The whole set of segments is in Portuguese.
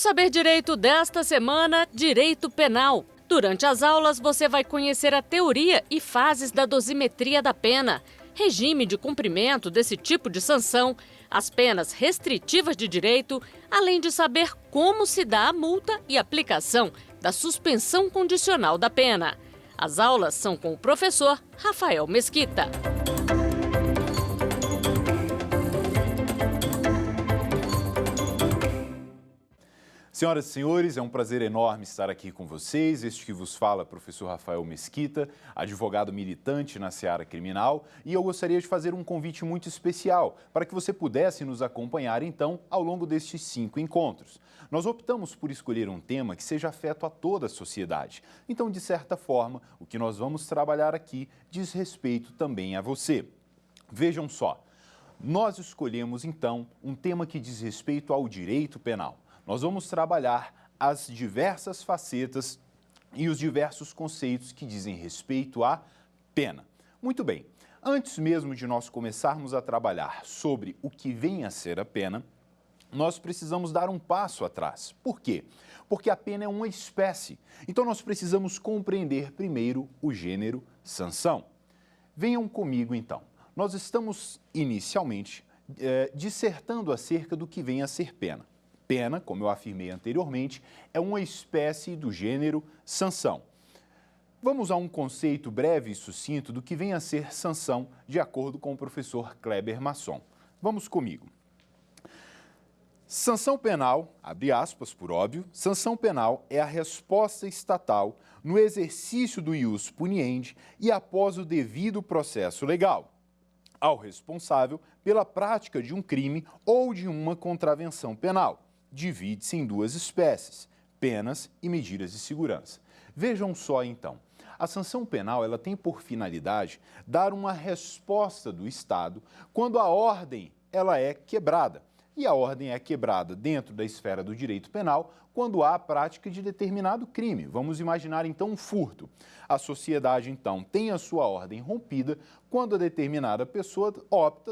No Saber Direito desta semana, Direito Penal. Durante as aulas, você vai conhecer a teoria e fases da dosimetria da pena, regime de cumprimento desse tipo de sanção, as penas restritivas de direito, além de saber como se dá a multa e aplicação da suspensão condicional da pena. As aulas são com o professor Rafael Mesquita. Senhoras e senhores, é um prazer enorme estar aqui com vocês. Este que vos fala, professor Rafael Mesquita, advogado militante na seara criminal, e eu gostaria de fazer um convite muito especial para que você pudesse nos acompanhar, então, ao longo destes 5 encontros. Nós optamos por escolher um tema que seja afeto a toda a sociedade. Então, de certa forma, o que nós vamos trabalhar aqui diz respeito também a você. Vejam só, nós escolhemos, então, um tema que diz respeito ao direito penal. Nós vamos trabalhar as diversas facetas e os diversos conceitos que dizem respeito à pena. Muito bem, antes mesmo de nós começarmos a trabalhar sobre o que vem a ser a pena, nós precisamos dar um passo atrás. Por quê? Porque a pena é uma espécie. Então nós precisamos compreender primeiro o gênero sanção. Venham comigo então. Nós estamos inicialmente dissertando acerca do que vem a ser pena. Pena, como eu afirmei anteriormente, é uma espécie do gênero sanção. Vamos a um conceito breve e sucinto do que vem a ser sanção, de acordo com o professor Kleber Masson. Vamos comigo. Sanção penal, abre aspas por óbvio, sanção penal é a resposta estatal no exercício do ius puniendi e após o devido processo legal ao responsável pela prática de um crime ou de uma contravenção penal. Divide-se em 2 espécies, penas e medidas de segurança. Vejam só então, a sanção penal ela tem por finalidade dar uma resposta do Estado quando a ordem ela é quebrada. E a ordem é quebrada dentro da esfera do direito penal quando há a prática de determinado crime. Vamos imaginar então um furto. A sociedade então tem a sua ordem rompida quando a determinada pessoa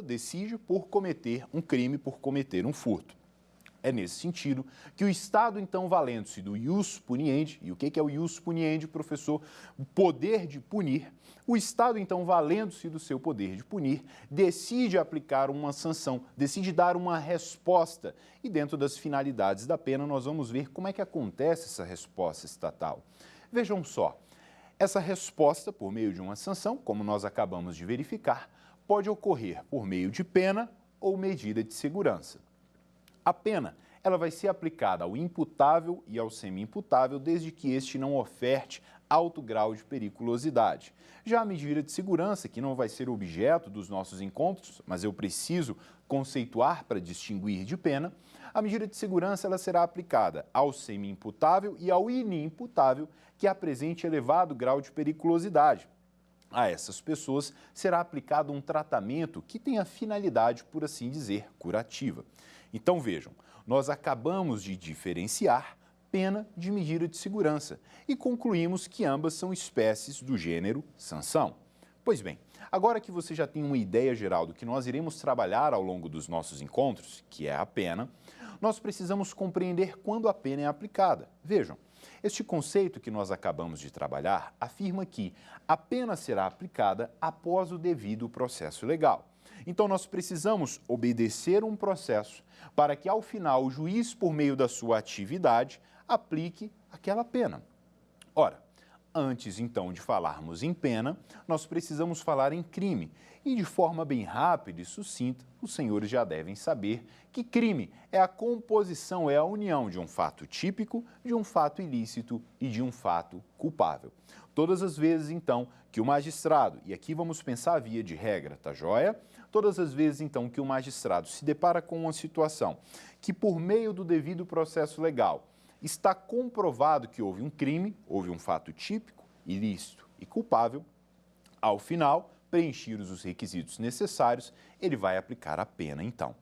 decide por cometer um crime, por cometer um furto. É nesse sentido que o Estado, então, valendo-se do ius puniendi, e o que é o ius puniendi, professor? O poder de punir. O Estado, então, valendo-se do seu poder de punir, decide aplicar uma sanção, decide dar uma resposta. E dentro das finalidades da pena, nós vamos ver como é que acontece essa resposta estatal. Vejam só, essa resposta, por meio de uma sanção, como nós acabamos de verificar, pode ocorrer por meio de pena ou medida de segurança. A pena ela vai ser aplicada ao imputável e ao semi-imputável desde que este não oferte alto grau de periculosidade. Já a medida de segurança, que não vai ser objeto dos nossos encontros, mas eu preciso conceituar para distinguir de pena, a medida de segurança ela será aplicada ao semi-imputável e ao inimputável que apresente elevado grau de periculosidade. A essas pessoas será aplicado um tratamento que tenha finalidade, por assim dizer, curativa. Então vejam, nós acabamos de diferenciar pena de medida de segurança e concluímos que ambas são espécies do gênero sanção. Pois bem, agora que você já tem uma ideia geral do que nós iremos trabalhar ao longo dos nossos encontros, que é a pena, nós precisamos compreender quando a pena é aplicada. Vejam, este conceito que nós acabamos de trabalhar afirma que a pena será aplicada após o devido processo legal. Então, nós precisamos obedecer um processo para que, ao final, o juiz, por meio da sua atividade, aplique aquela pena. Ora, antes, então, de falarmos em pena, nós precisamos falar em crime. E, de forma bem rápida e sucinta, os senhores já devem saber que crime é a composição, é a união de um fato típico, de um fato ilícito e de um fato culpável. Todas as vezes, então, que o magistrado, e aqui vamos pensar via de regra, tá joia? Todas as vezes, então, que o magistrado se depara com uma situação que, por meio do devido processo legal, está comprovado que houve um crime, houve um fato típico, ilícito e culpável, ao final, preenchidos os requisitos necessários, ele vai aplicar a pena, então.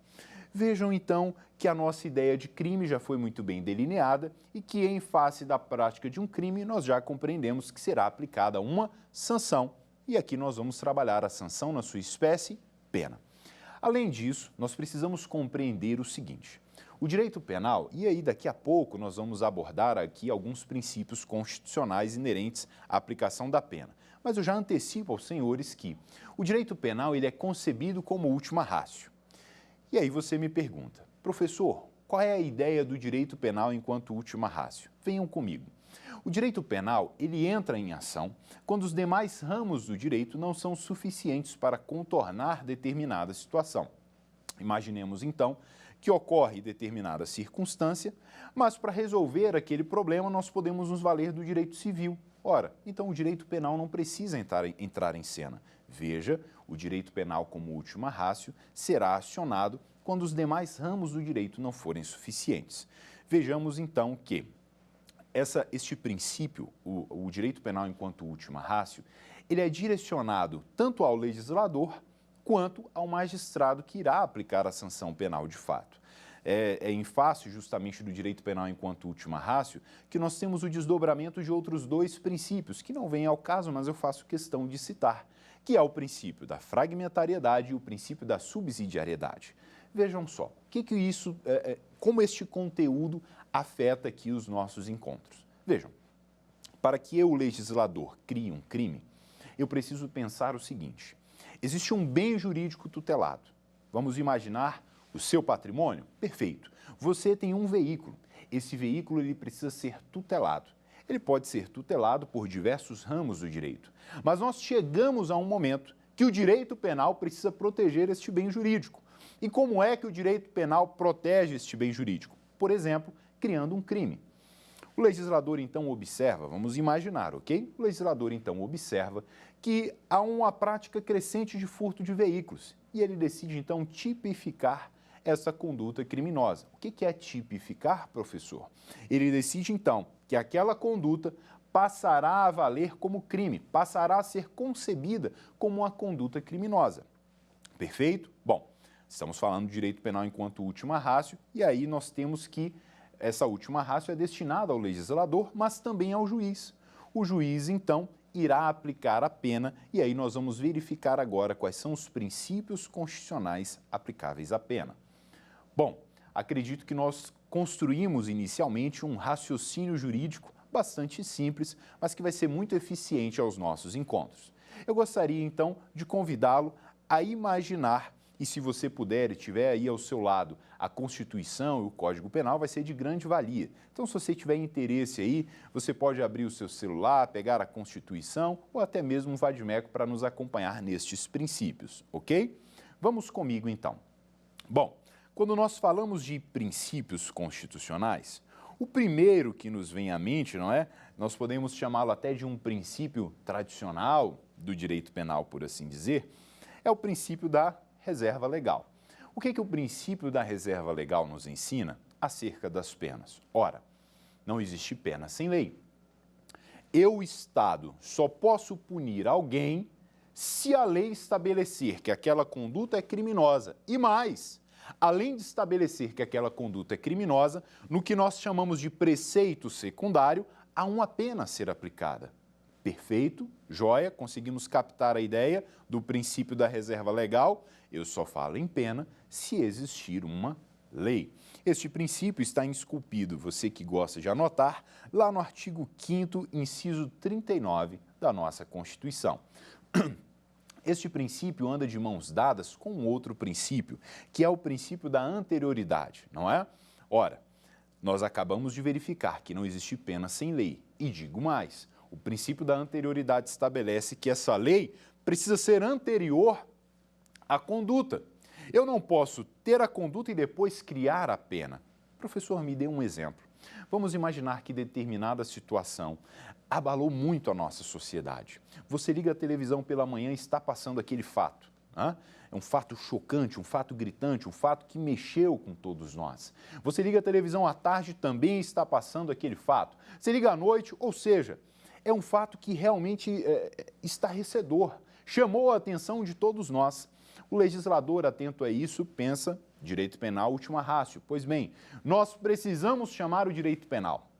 Vejam, então, que a nossa ideia de crime já foi muito bem delineada e que, em face da prática de um crime, nós já compreendemos que será aplicada uma sanção. E aqui nós vamos trabalhar a sanção na sua espécie, pena. Além disso, nós precisamos compreender o seguinte: O direito penal, e aí daqui a pouco nós vamos abordar aqui alguns princípios constitucionais inerentes à aplicação da pena. Mas eu já antecipo aos senhores que o direito penal ele é concebido como última ratio. E aí você me pergunta, professor, qual é a ideia do direito penal enquanto última ratio? Venham comigo. O direito penal ele entra em ação quando os demais ramos do direito não são suficientes para contornar determinada situação. Imaginemos então que ocorre determinada circunstância, mas para resolver aquele problema nós podemos nos valer do direito civil. Ora, então o direito penal não precisa entrar em cena. Veja, o direito penal como última ratio será acionado quando os demais ramos do direito não forem suficientes. Vejamos então que este princípio, o direito penal enquanto última ratio, ele é direcionado tanto ao legislador quanto ao magistrado que irá aplicar a sanção penal de fato. É em face justamente do direito penal enquanto última ratio que nós temos o desdobramento de outros dois princípios, que não vêm ao caso, mas eu faço questão de citar, que é o princípio da fragmentariedade e o princípio da subsidiariedade. Vejam só, como este conteúdo afeta aqui os nossos encontros. Vejam, para que eu, legislador, crie um crime, eu preciso pensar o seguinte: existe um bem jurídico tutelado. Vamos imaginar o seu patrimônio? Perfeito. Você tem um veículo. Esse veículo ele precisa ser tutelado. Ele pode ser tutelado por diversos ramos do direito. Mas nós chegamos a um momento que o direito penal precisa proteger este bem jurídico. E como é que o direito penal protege este bem jurídico? Por exemplo, criando um crime. O legislador então observa, vamos imaginar, ok? O legislador então observa que há uma prática crescente de furto de veículos e ele decide então tipificar essa conduta criminosa. O que é tipificar, professor? Ele decide então que aquela conduta passará a valer como crime, passará a ser concebida como uma conduta criminosa. Perfeito? Bom, estamos falando de direito penal enquanto última ratio e aí nós temos que essa última ratio é destinada ao legislador, mas também ao juiz. O juiz, então, irá aplicar a pena e aí nós vamos verificar agora quais são os princípios constitucionais aplicáveis à pena. Bom, acredito que nós construímos inicialmente um raciocínio jurídico bastante simples, mas que vai ser muito eficiente aos nossos encontros. Eu gostaria, então, de convidá-lo a imaginar, e se você puder e tiver aí ao seu lado a Constituição e o Código Penal, vai ser de grande valia. Então, se você tiver interesse aí, você pode abrir o seu celular, pegar a Constituição ou até mesmo um vade-mecum para nos acompanhar nestes princípios, ok? Vamos comigo, então. Bom, quando nós falamos de princípios constitucionais, o primeiro que nos vem à mente, não é? Nós podemos chamá-lo até de um princípio tradicional do direito penal, por assim dizer, é o princípio da reserva legal. O que o princípio da reserva legal nos ensina acerca das penas? Ora, não existe pena sem lei. Eu, Estado, só posso punir alguém se a lei estabelecer que aquela conduta é criminosa. E mais, além de estabelecer que aquela conduta é criminosa, no que nós chamamos de preceito secundário, há uma pena a ser aplicada. Perfeito, joia, conseguimos captar a ideia do princípio da reserva legal. Eu só falo em pena se existir uma lei. Este princípio está esculpido, você que gosta de anotar, lá no artigo 5º, inciso 39 da nossa Constituição. Este princípio anda de mãos dadas com outro princípio, que é o princípio da anterioridade, não é? Ora, nós acabamos de verificar que não existe pena sem lei. E digo mais, o princípio da anterioridade estabelece que essa lei precisa ser anterior à conduta. Eu não posso ter a conduta e depois criar a pena. Professor, me dê um exemplo. Vamos imaginar que determinada situação abalou muito a nossa sociedade. Você liga a televisão pela manhã e está passando aquele fato. Né? É um fato chocante, um fato gritante, um fato que mexeu com todos nós. Você liga a televisão à tarde, também está passando aquele fato. Você liga à noite, ou seja, é um fato que realmente estarrecedor, chamou a atenção de todos nós. O legislador, atento a isso, pensa direito penal última ratio. Pois bem, nós precisamos chamar o direito penal.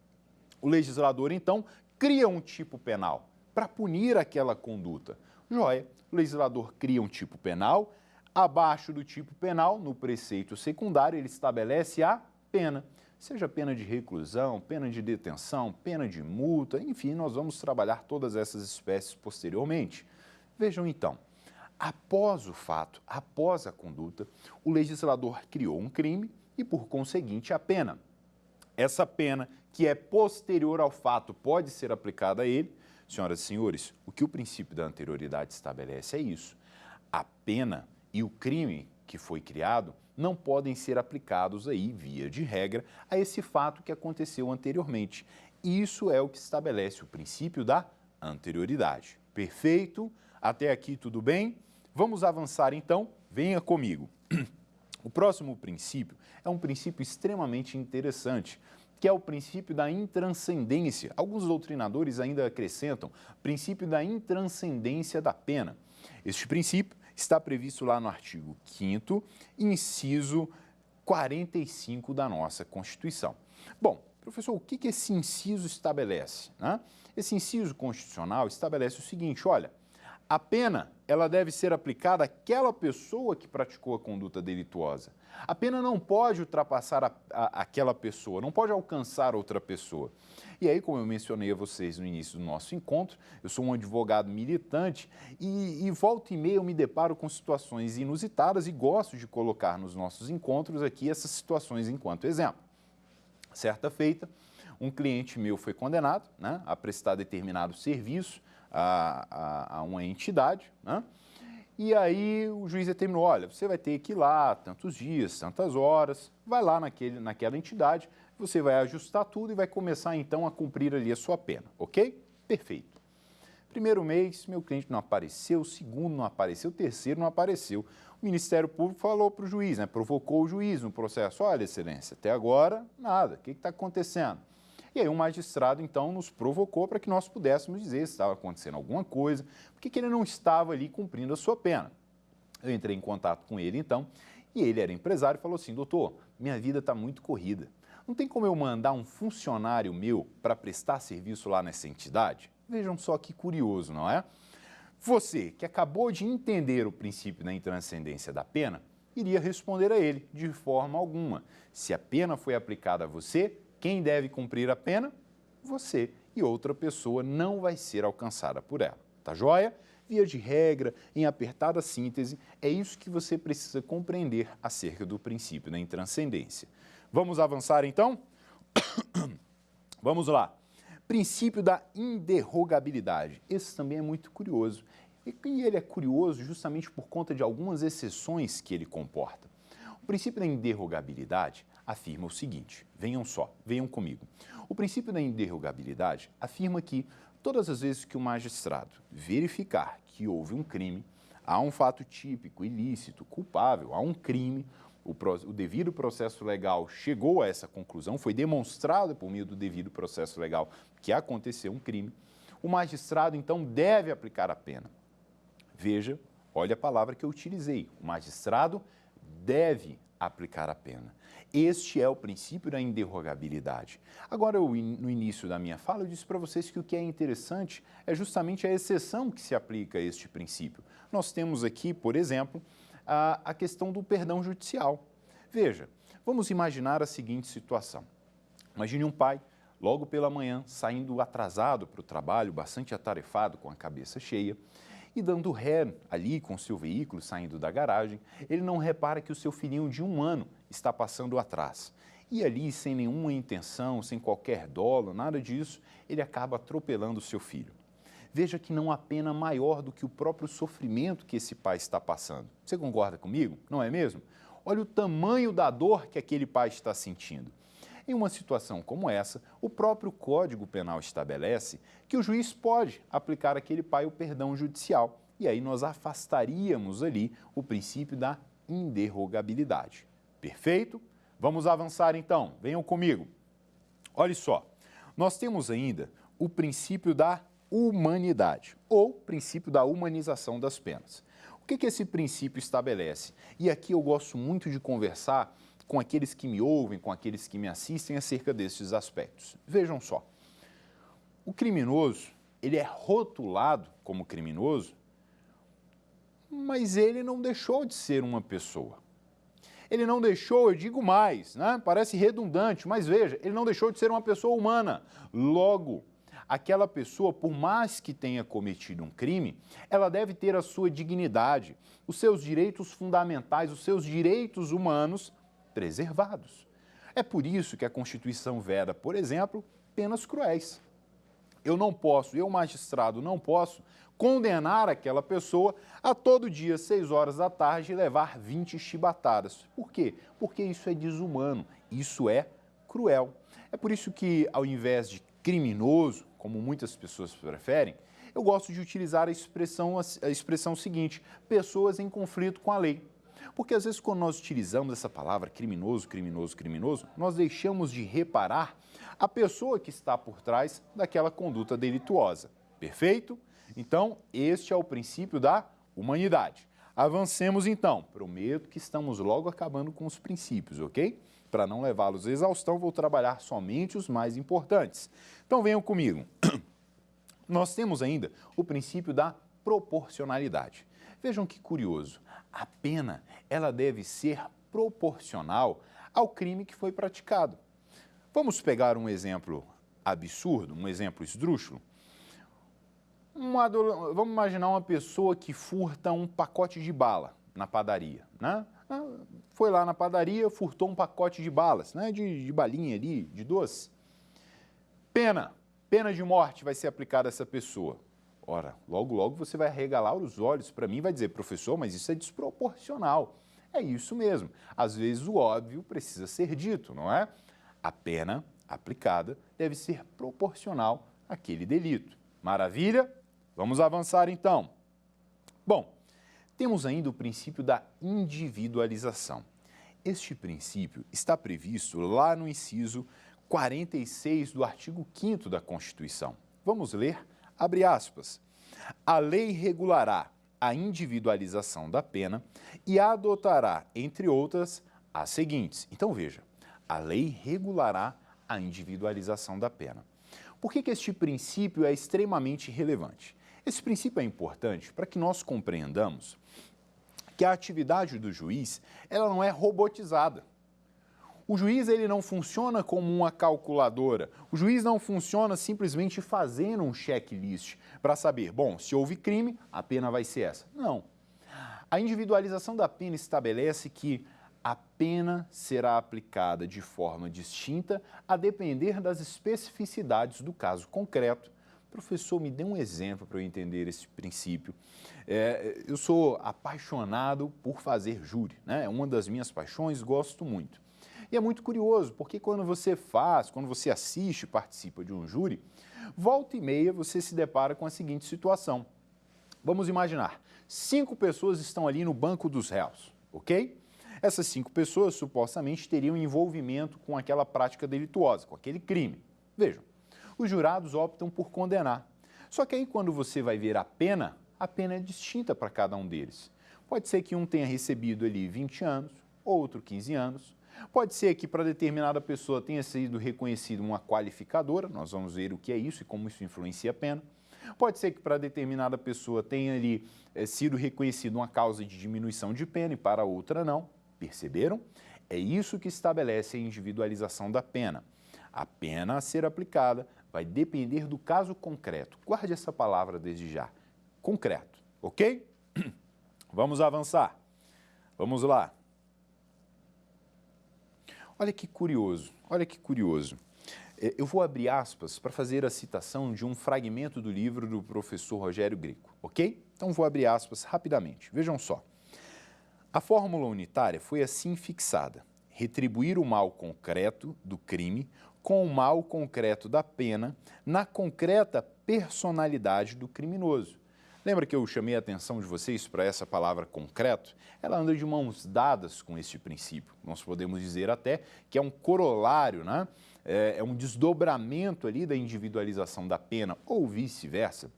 O legislador, então, cria um tipo penal para punir aquela conduta. Joia, o legislador cria um tipo penal, abaixo do tipo penal, no preceito secundário, ele estabelece a pena. Seja pena de reclusão, pena de detenção, pena de multa, enfim, nós vamos trabalhar todas essas espécies posteriormente. Vejam então, após o fato, após a conduta, o legislador criou um crime e, por conseguinte, a pena. Essa pena, que é posterior ao fato, pode ser aplicada a ele. Senhoras e senhores, o que o princípio da anterioridade estabelece é isso. A pena e o crime que foi criado não podem ser aplicados aí, via de regra, a esse fato que aconteceu anteriormente. Isso é o que estabelece o princípio da anterioridade. Perfeito? Até aqui tudo bem? Vamos avançar então? Venha comigo. O próximo princípio é um princípio extremamente interessante, que é o princípio da intranscendência. Alguns doutrinadores ainda acrescentam princípio da intranscendência da pena. Este princípio está previsto lá no artigo 5º, inciso 45 da nossa Constituição. Bom, professor, o que esse inciso estabelece, né? Esse inciso constitucional estabelece o seguinte, olha, a pena ela deve ser aplicada àquela pessoa que praticou a conduta delituosa. A pena não pode ultrapassar aquela pessoa, não pode alcançar outra pessoa. E aí, como eu mencionei a vocês no início do nosso encontro, eu sou um advogado militante e volta e meia eu me deparo com situações inusitadas e gosto de colocar nos nossos encontros aqui essas situações enquanto exemplo. Certa feita, um cliente meu foi condenado, né, a prestar determinado serviço a uma entidade, né? E aí o juiz determinou, olha, você vai ter que ir lá tantos dias, tantas horas, vai lá naquela entidade, você vai ajustar tudo e vai começar então a cumprir ali a sua pena, ok? Perfeito. Primeiro mês, meu cliente não apareceu, segundo não apareceu, terceiro não apareceu. O Ministério Público falou para o juiz, né, provocou o juiz no processo, olha, excelência, até agora nada, o que está acontecendo? E aí o magistrado, então, nos provocou para que nós pudéssemos dizer se estava acontecendo alguma coisa, porque ele não estava ali cumprindo a sua pena. Eu entrei em contato com ele, então, e ele era empresário e falou assim, doutor, minha vida está muito corrida. Não tem como eu mandar um funcionário meu para prestar serviço lá nessa entidade? Vejam só que curioso, não é? Você, que acabou de entender o princípio da intranscendência da pena, iria responder a ele de forma alguma. Se a pena foi aplicada a você, quem deve cumprir a pena? Você. E outra pessoa não vai ser alcançada por ela. Tá joia? Via de regra, em apertada síntese, é isso que você precisa compreender acerca do princípio da intranscendência. Vamos avançar então? Vamos lá. Princípio da inderrogabilidade. Esse também é muito curioso. E ele é curioso justamente por conta de algumas exceções que ele comporta. O princípio da inderrogabilidade afirma o seguinte, venham comigo. O princípio da inderrogabilidade afirma que todas as vezes que o magistrado verificar que houve um crime, há um fato típico, ilícito, culpável, há um crime, o devido processo legal chegou a essa conclusão, foi demonstrado por meio do devido processo legal que aconteceu um crime, o magistrado então deve aplicar a pena. Veja, olha a palavra que eu utilizei, o magistrado deve aplicar a pena. Este é o princípio da inderrogabilidade. Agora, no início da minha fala, eu disse para vocês que o que é interessante é justamente a exceção que se aplica a este princípio. Nós temos aqui, por exemplo, a questão do perdão judicial. Veja, vamos imaginar a seguinte situação. Imagine um pai, logo pela manhã, saindo atrasado para o trabalho, bastante atarefado, com a cabeça cheia, e dando ré ali com o seu veículo, saindo da garagem, ele não repara que o seu filhinho de 1 ano está passando atrás. E ali, sem nenhuma intenção, sem qualquer dolo, nada disso, ele acaba atropelando o seu filho. Veja que não há pena maior do que o próprio sofrimento que esse pai está passando. Você concorda comigo? Não é mesmo? Olha o tamanho da dor que aquele pai está sentindo. Em uma situação como essa, o próprio Código Penal estabelece que o juiz pode aplicar àquele pai o perdão judicial. E aí nós afastaríamos ali o princípio da inderrogabilidade. Perfeito? Vamos avançar então. Venham comigo. Olha só, nós temos ainda o princípio da humanidade, ou princípio da humanização das penas. O que esse princípio estabelece? E aqui eu gosto muito de conversar com aqueles que me ouvem, com aqueles que me assistem acerca desses aspectos. Vejam só, o criminoso, ele é rotulado como criminoso, mas ele não deixou de ser uma pessoa. Ele não deixou, eu digo mais, né? Parece redundante, mas veja, ele não deixou de ser uma pessoa humana. Logo, aquela pessoa, por mais que tenha cometido um crime, ela deve ter a sua dignidade, os seus direitos fundamentais, os seus direitos humanos preservados. É por isso que a Constituição veda, por exemplo, penas cruéis. Eu, magistrado, não posso condenar aquela pessoa a todo dia, 6 horas da tarde, levar 20 chibatadas. Por quê? Porque isso é desumano, isso é cruel. É por isso que, ao invés de criminoso, como muitas pessoas preferem, eu gosto de utilizar a expressão seguinte: pessoas em conflito com a lei. Porque às vezes quando nós utilizamos essa palavra criminoso, criminoso, criminoso, nós deixamos de reparar a pessoa que está por trás daquela conduta delituosa. Perfeito? Então, este é o princípio da humanidade. Avancemos então. Prometo que estamos logo acabando com os princípios, ok? Para não levá-los à exaustão, vou trabalhar somente os mais importantes. Então venham comigo. Nós temos ainda o princípio da proporcionalidade. Vejam que curioso. A pena, ela deve ser proporcional ao crime que foi praticado. Vamos pegar um exemplo absurdo, um exemplo esdrúxulo. Vamos imaginar uma pessoa que furta um pacote de bala na padaria, né? Foi lá na padaria, furtou um pacote de balas, né? De balinha ali, de doce. Pena de morte vai ser aplicada a essa pessoa. Ora, logo você vai arregalar os olhos para mim e vai dizer: professor, mas isso é desproporcional. É isso mesmo. Às vezes o óbvio precisa ser dito, não é? A pena aplicada deve ser proporcional àquele delito. Maravilha? Vamos avançar então. Bom, temos ainda o princípio da individualização. Este princípio está previsto lá no inciso 46 do artigo 5º da Constituição. Vamos ler, abre aspas. A lei regulará a individualização da pena e adotará, entre outras, as seguintes. Então veja, a lei regulará a individualização da pena. Por que este princípio é extremamente relevante? Esse princípio é importante para que nós compreendamos que a atividade do juiz, ela não é robotizada. O juiz, ele não funciona como uma calculadora. O juiz não funciona simplesmente fazendo um checklist para saber, bom, se houve crime, a pena vai ser essa. Não. A individualização da pena estabelece que a pena será aplicada de forma distinta a depender das especificidades do caso concreto. Professor, me dê um exemplo para eu entender esse princípio. Eu sou apaixonado por fazer júri, né? É uma das minhas paixões, gosto muito. E é muito curioso, porque quando você assiste, participa de um júri, volta e meia você se depara com a seguinte situação. Vamos imaginar, 5 pessoas estão ali no banco dos réus, ok? Essas 5 pessoas supostamente teriam envolvimento com aquela prática delituosa, com aquele crime. Vejam, os jurados optam por condenar. Só que aí quando você vai ver a pena é distinta para cada um deles. Pode ser que um tenha recebido ali 20 anos, outro 15 anos. Pode ser que para determinada pessoa tenha sido reconhecida uma qualificadora, nós vamos ver o que é isso e como isso influencia a pena. Pode ser que para determinada pessoa tenha ali sido reconhecida uma causa de diminuição de pena e para outra não. Perceberam? É isso que estabelece a individualização da pena. A pena a ser aplicada vai depender do caso concreto. Guarde essa palavra desde já. Concreto, ok? Vamos avançar. Vamos lá. Olha que curioso, olha que curioso. Eu vou abrir aspas para fazer a citação de um fragmento do livro do professor Rogério Greco, ok? Então vou abrir aspas rapidamente. Vejam só. A fórmula unitária foi assim fixada: retribuir o mal concreto do crime com o mal concreto da pena na concreta personalidade do criminoso. Lembra que eu chamei a atenção de vocês para essa palavra concreto? Ela anda de mãos dadas com este princípio. Nós podemos dizer até que é um corolário, né? É um desdobramento ali da individualização da pena, ou vice-versa.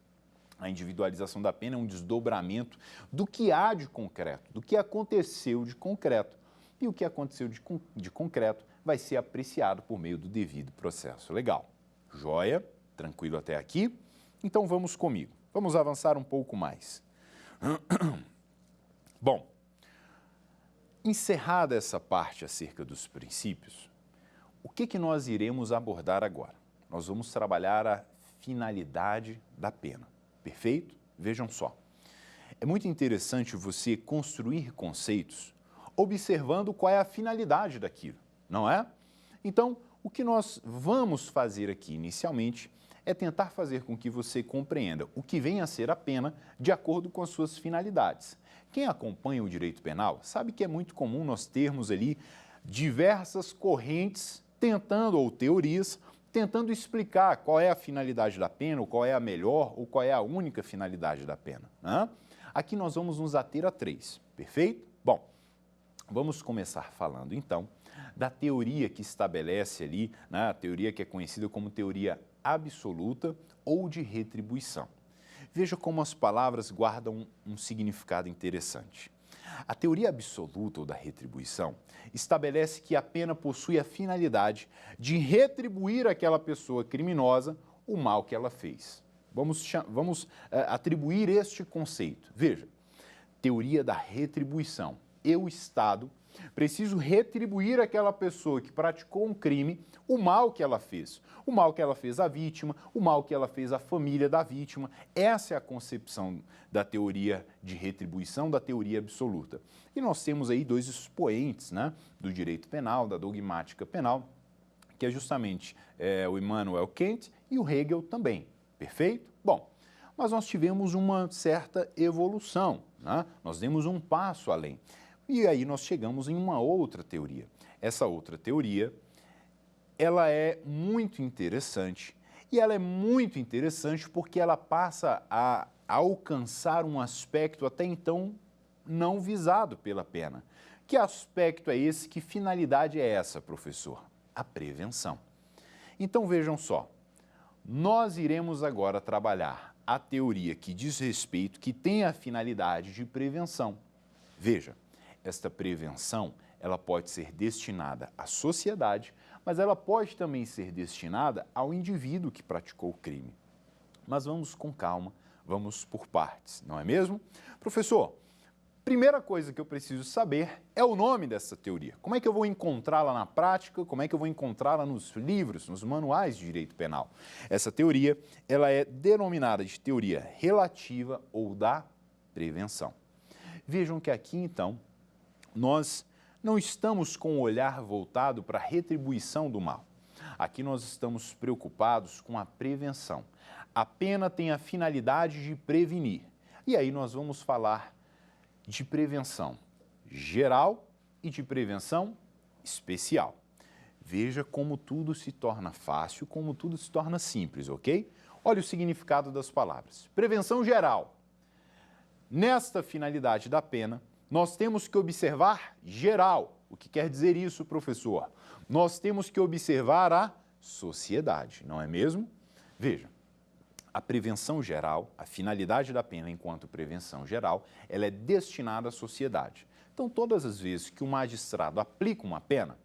A individualização da pena é um desdobramento do que há de concreto, do que aconteceu de concreto. E o que aconteceu de concreto vai ser apreciado por meio do devido processo legal. Joia? Tranquilo até aqui? Então vamos comigo. Vamos avançar um pouco mais. Bom, Encerrada essa parte acerca dos princípios, o que nós iremos abordar agora? Nós vamos trabalhar a finalidade da pena, perfeito? Vejam só, é muito interessante você construir conceitos observando qual é a finalidade daquilo, não é? Então, o que nós vamos fazer aqui inicialmente é tentar fazer com que você compreenda o que vem a ser a pena de acordo com as suas finalidades. Quem acompanha o direito penal sabe que é muito comum nós termos ali diversas correntes tentando, ou teorias, tentando explicar qual é a finalidade da pena, ou qual é a melhor, ou qual é a única finalidade da pena, né? Aqui nós vamos nos ater a 3, perfeito? Bom, vamos começar falando então da teoria que estabelece ali, né, a teoria que é conhecida como teoria absoluta ou de retribuição. Veja como as palavras guardam um significado interessante. A teoria absoluta ou da retribuição estabelece que a pena possui a finalidade de retribuir àquela pessoa criminosa o mal que ela fez. Vamos atribuir este conceito. Veja, teoria da retribuição. Eu, Estado, preciso retribuir àquela pessoa que praticou um crime o mal que ela fez. O mal que ela fez à vítima, o mal que ela fez à família da vítima. Essa é a concepção da teoria de retribuição, da teoria absoluta. E nós temos aí dois expoentes, né, do direito penal, da dogmática penal, que é justamente o Immanuel Kant e o Hegel também. Perfeito? Bom, mas nós tivemos uma certa evolução, né? Nós demos um passo além. E aí nós chegamos em uma outra teoria. Essa outra teoria, ela é muito interessante. E ela é muito interessante porque ela passa a alcançar um aspecto até então não visado pela pena. Que aspecto é esse? Que finalidade é essa, professor? A prevenção. Então vejam só, nós iremos agora trabalhar a teoria que diz respeito, que tem a finalidade de prevenção. Veja, esta prevenção, ela pode ser destinada à sociedade, mas ela pode também ser destinada ao indivíduo que praticou o crime. Mas vamos com calma, vamos por partes, não é mesmo? Professor, primeira coisa que eu preciso saber é o nome dessa teoria. Como é que eu vou encontrá-la na prática? Como é que eu vou encontrá-la nos livros, nos manuais de direito penal? Essa teoria, ela é denominada de teoria relativa ou da prevenção. Vejam que aqui, então, nós não estamos com o olhar voltado para a retribuição do mal. Aqui nós estamos preocupados com a prevenção. A pena tem a finalidade de prevenir. E aí nós vamos falar de prevenção geral e de prevenção especial. Veja como tudo se torna fácil, como tudo se torna simples, ok? Olha o significado das palavras. Prevenção geral. Nesta finalidade da pena, nós temos que observar geral. O que quer dizer isso, professor? Nós temos que observar a sociedade, não é mesmo? Veja, a prevenção geral, a finalidade da pena enquanto prevenção geral, ela é destinada à sociedade. Então, todas as vezes que o magistrado aplica uma pena,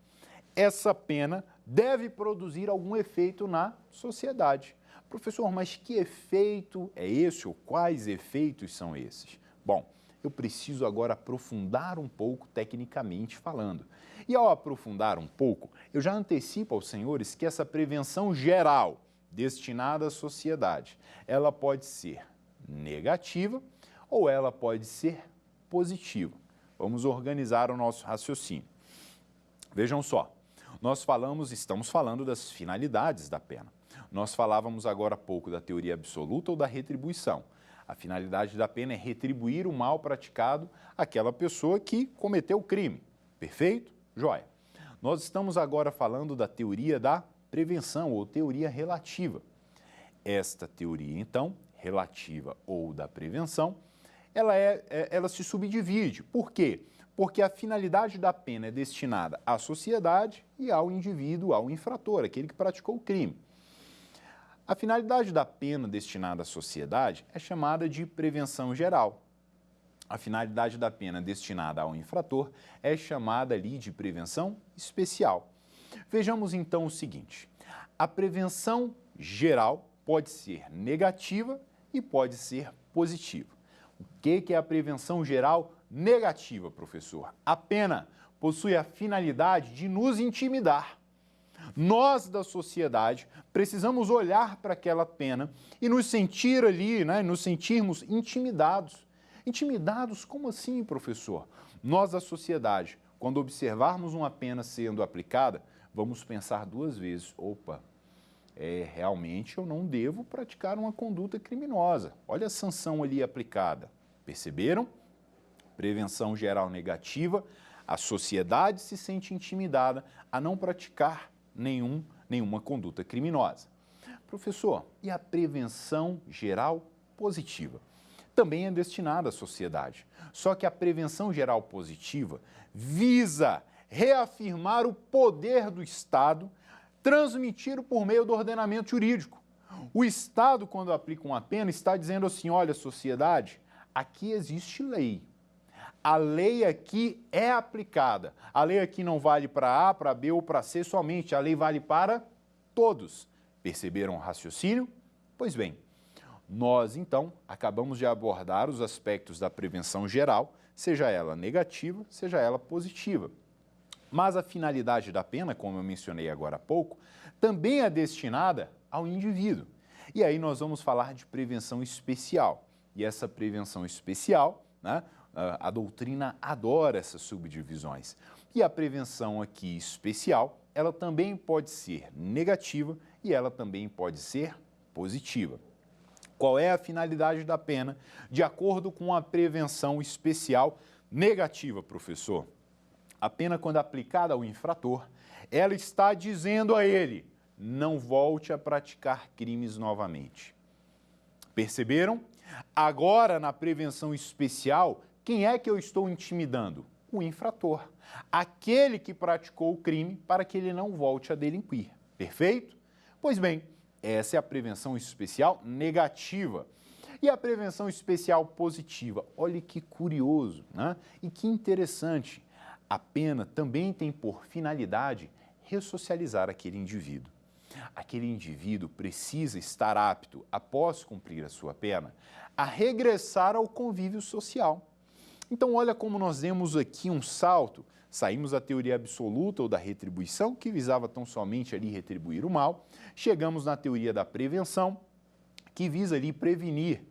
essa pena deve produzir algum efeito na sociedade. Professor, mas que efeito é esse ou quais efeitos são esses? Bom, eu preciso agora aprofundar um pouco tecnicamente falando. E ao aprofundar um pouco, eu já antecipo aos senhores que essa prevenção geral destinada à sociedade, ela pode ser negativa ou ela pode ser positiva. Vamos organizar o nosso raciocínio. Vejam só, estamos falando das finalidades da pena. Nós falávamos agora há pouco da teoria absoluta ou da retribuição. A finalidade da pena é retribuir o mal praticado àquela pessoa que cometeu o crime. Perfeito? Joia. Nós estamos agora falando da teoria da prevenção ou teoria relativa. Esta teoria, então, relativa ou da prevenção, ela se subdivide. Por quê? Porque a finalidade da pena é destinada à sociedade e ao indivíduo, ao infrator, aquele que praticou o crime. A finalidade da pena destinada à sociedade é chamada de prevenção geral. A finalidade da pena destinada ao infrator é chamada ali de prevenção especial. Vejamos então o seguinte, a prevenção geral pode ser negativa e pode ser positiva. O que é a prevenção geral negativa, professor. A pena possui a finalidade de nos intimidar. Nós, da sociedade, precisamos olhar para aquela pena e nos sentir ali, nos sentirmos intimidados. Intimidados? Como assim, professor? Nós, da sociedade, quando observarmos uma pena sendo aplicada, vamos pensar duas vezes. Opa, realmente eu não devo praticar uma conduta criminosa. Olha a sanção ali aplicada. Perceberam? Prevenção geral negativa. A sociedade se sente intimidada a não praticar nenhuma conduta criminosa. Professor, e a prevenção geral positiva? Também é destinada à sociedade. Só que a prevenção geral positiva visa reafirmar o poder do Estado transmitido por meio do ordenamento jurídico. O Estado, quando aplica uma pena, está dizendo assim, olha, sociedade, aqui existe lei. A lei aqui é aplicada. A lei aqui não vale para A, para B ou para C somente. A lei vale para todos. Perceberam o raciocínio? Pois bem, nós, então, acabamos de abordar os aspectos da prevenção geral, seja ela negativa, seja ela positiva. Mas a finalidade da pena, como eu mencionei agora há pouco, também é destinada ao indivíduo. E aí nós vamos falar de prevenção especial. E essa prevenção especial, a doutrina adora essas subdivisões. E a prevenção aqui especial, ela também pode ser negativa e ela também pode ser positiva. Qual é a finalidade da pena de acordo com a prevenção especial negativa, professor? A pena, quando aplicada ao infrator, ela está dizendo a ele, não volte a praticar crimes novamente. Perceberam? Agora, na prevenção especial, quem é que eu estou intimidando? O infrator. Aquele que praticou o crime para que ele não volte a delinquir. Perfeito? Pois bem, essa é a prevenção especial negativa. E a prevenção especial positiva? Olha que curioso, E que interessante. A pena também tem por finalidade ressocializar aquele indivíduo. Aquele indivíduo precisa estar apto, após cumprir a sua pena, a regressar ao convívio social. Então, olha como nós demos aqui um salto. Saímos da teoria absoluta ou da retribuição, que visava tão somente ali retribuir o mal. Chegamos na teoria da prevenção, que visa ali prevenir,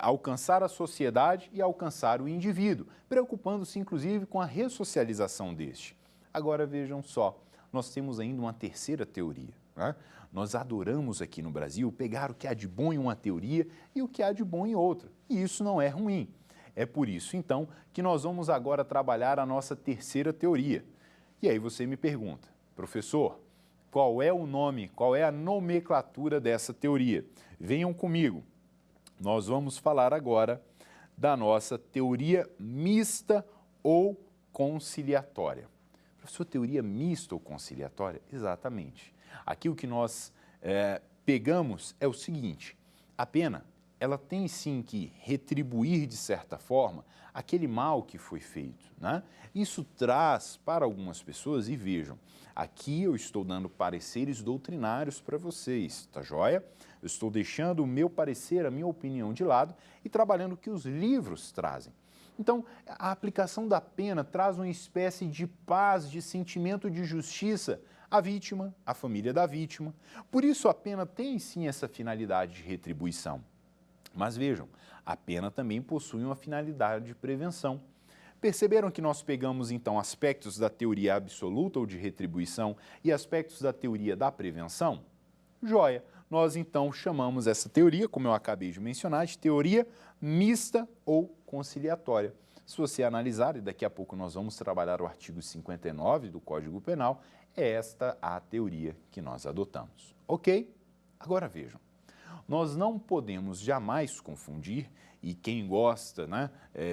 alcançar a sociedade e alcançar o indivíduo, preocupando-se inclusive com a ressocialização deste. Agora vejam só, nós temos ainda uma terceira teoria. Nós adoramos aqui no Brasil pegar o que há de bom em uma teoria e o que há de bom em outra, e isso não é ruim. É por isso, então, que nós vamos agora trabalhar a nossa terceira teoria. E aí você me pergunta, professor, qual é o nome, qual é a nomenclatura dessa teoria? Venham comigo. Nós vamos falar agora da nossa teoria mista ou conciliatória. Professor, teoria mista ou conciliatória? Exatamente. Aqui o que nós pegamos é o seguinte, a pena, ela tem sim que retribuir, de certa forma, aquele mal que foi feito. Isso traz para algumas pessoas, e vejam, aqui eu estou dando pareceres doutrinários para vocês, tá joia? Eu estou deixando o meu parecer, a minha opinião de lado e trabalhando o que os livros trazem. Então, a aplicação da pena traz uma espécie de paz, de sentimento de justiça à vítima, à família da vítima. Por isso, a pena tem sim essa finalidade de retribuição. Mas vejam, a pena também possui uma finalidade de prevenção. Perceberam que nós pegamos, então, aspectos da teoria absoluta ou de retribuição e aspectos da teoria da prevenção? Joia! Nós, então, chamamos essa teoria, como eu acabei de mencionar, de teoria mista ou conciliatória. Se você analisar, e daqui a pouco nós vamos trabalhar o artigo 59 do Código Penal, é esta a teoria que nós adotamos. Ok? Agora vejam. Nós não podemos jamais confundir, e quem gosta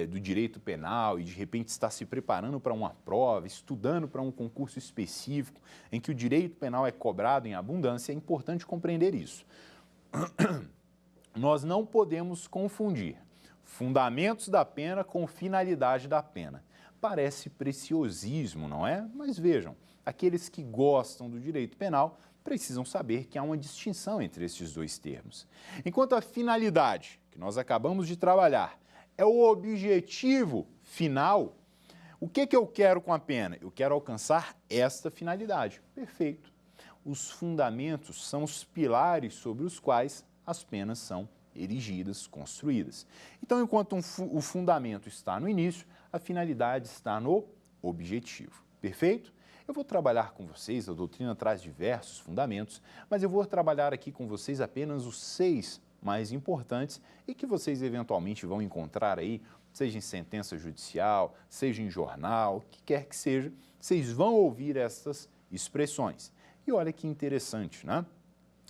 do direito penal e de repente está se preparando para uma prova, estudando para um concurso específico em que o direito penal é cobrado em abundância, é importante compreender isso. Nós não podemos confundir fundamentos da pena com finalidade da pena. Parece preciosismo, não é? Mas vejam, aqueles que gostam do direito penal precisam saber que há uma distinção entre esses dois termos. Enquanto a finalidade, que nós acabamos de trabalhar, é o objetivo final, o que eu quero com a pena? Eu quero alcançar esta finalidade. Perfeito. Os fundamentos são os pilares sobre os quais as penas são erigidas, construídas. Então, enquanto o fundamento está no início, a finalidade está no objetivo. Perfeito? Eu vou trabalhar com vocês, a doutrina traz diversos fundamentos, mas eu vou trabalhar aqui com vocês apenas os 6 mais importantes e que vocês eventualmente vão encontrar aí, seja em sentença judicial, seja em jornal, o que quer que seja, vocês vão ouvir essas expressões. E olha que interessante, né?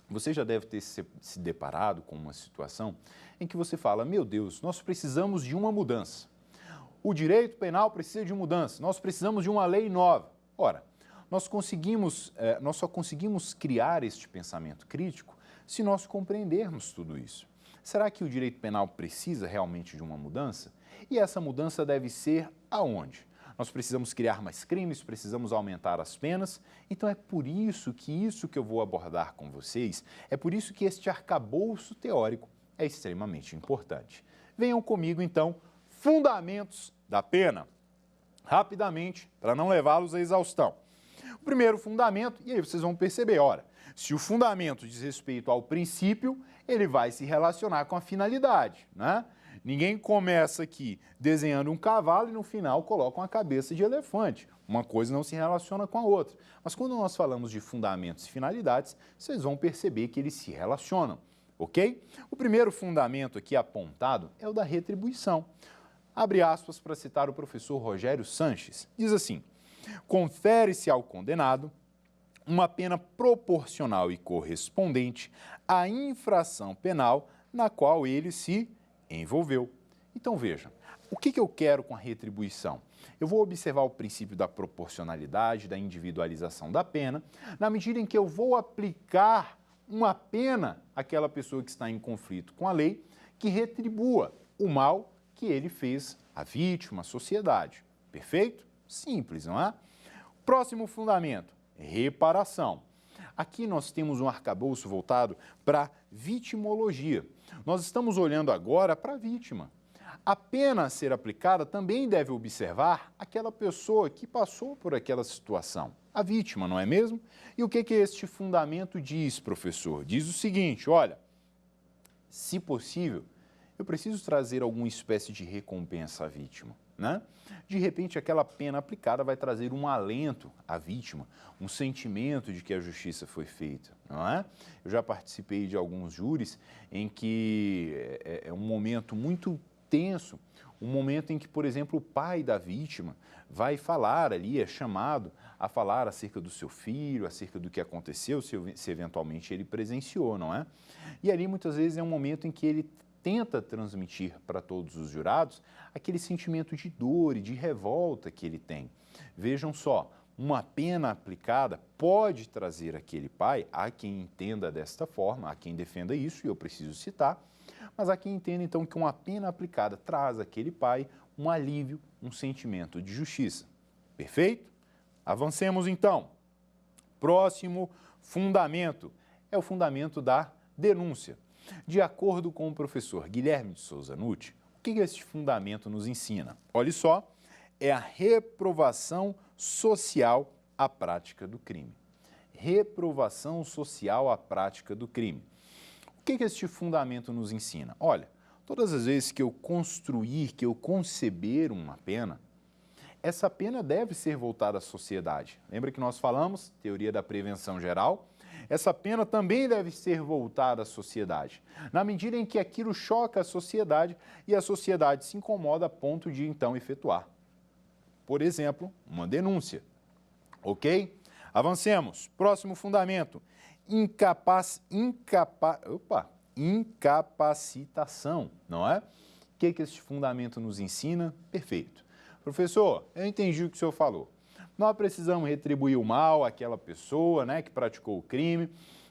Você já deve ter se deparado com uma situação em que você fala, meu Deus, nós precisamos de uma mudança. O direito penal precisa de mudança, nós precisamos de uma lei nova. Ora, nós só conseguimos criar este pensamento crítico se nós compreendermos tudo isso. Será que o direito penal precisa realmente de uma mudança? E essa mudança deve ser aonde? Nós precisamos criar mais crimes, precisamos aumentar as penas. Então é por isso que eu vou abordar com vocês, é por isso que este arcabouço teórico é extremamente importante. Venham comigo então, fundamentos da pena. Rapidamente, para não levá-los à exaustão. O primeiro fundamento, e aí vocês vão perceber, ora, se o fundamento diz respeito ao princípio, ele vai se relacionar com a finalidade, né? Ninguém começa aqui desenhando um cavalo e no final coloca uma cabeça de elefante. Uma coisa não se relaciona com a outra. Mas quando nós falamos de fundamentos e finalidades, vocês vão perceber que eles se relacionam, ok? O primeiro fundamento aqui apontado é o da retribuição. Abre aspas para citar o professor Rogério Sanches. Diz assim, confere-se ao condenado uma pena proporcional e correspondente à infração penal na qual ele se envolveu. Então veja, o que eu quero com a retribuição? Eu vou observar o princípio da proporcionalidade, da individualização da pena, na medida em que eu vou aplicar uma pena àquela pessoa que está em conflito com a lei, que retribua o mal que ele fez à vítima, à sociedade. Perfeito? Simples, não é? Próximo fundamento, reparação. Aqui nós temos um arcabouço voltado para a vitimologia. Nós estamos olhando agora para a vítima. A pena a ser aplicada também deve observar aquela pessoa que passou por aquela situação, a vítima, não é mesmo? E o que este fundamento diz, professor? Diz o seguinte, olha, se possível, eu preciso trazer alguma espécie de recompensa à vítima, né? De repente, aquela pena aplicada vai trazer um alento à vítima, um sentimento de que a justiça foi feita, não é? Eu já participei de alguns júris em que é um momento muito tenso, um momento em que, por exemplo, o pai da vítima vai falar ali, é chamado a falar acerca do seu filho, acerca do que aconteceu, se eventualmente ele presenciou, não é? E ali, muitas vezes, é um momento em que ele tenta transmitir para todos os jurados aquele sentimento de dor e de revolta que ele tem. Vejam só, uma pena aplicada pode trazer aquele pai, há quem entenda desta forma, há quem defenda isso, e eu preciso citar, mas há quem entenda então que uma pena aplicada traz àquele pai um alívio, um sentimento de justiça. Perfeito? Avancemos então. Próximo fundamento é o fundamento da denúncia. De acordo com o professor Guilherme de Souza Nutti, o que este fundamento nos ensina? Olha só, é a reprovação social à prática do crime. Reprovação social à prática do crime. O que este fundamento nos ensina? Olha, todas as vezes que eu construir, que eu conceber uma pena, essa pena deve ser voltada à sociedade. Lembra que nós falamos, teoria da prevenção geral? Essa pena também deve ser voltada à sociedade, na medida em que aquilo choca a sociedade e a sociedade se incomoda a ponto de, então, efetuar, por exemplo, uma denúncia. Ok? Avancemos. Próximo fundamento. Incapacitação, não é? O que este fundamento nos ensina? Perfeito. Professor, eu entendi o que o senhor falou. Nós precisamos retribuir o mal àquela pessoa, né, que praticou o crime.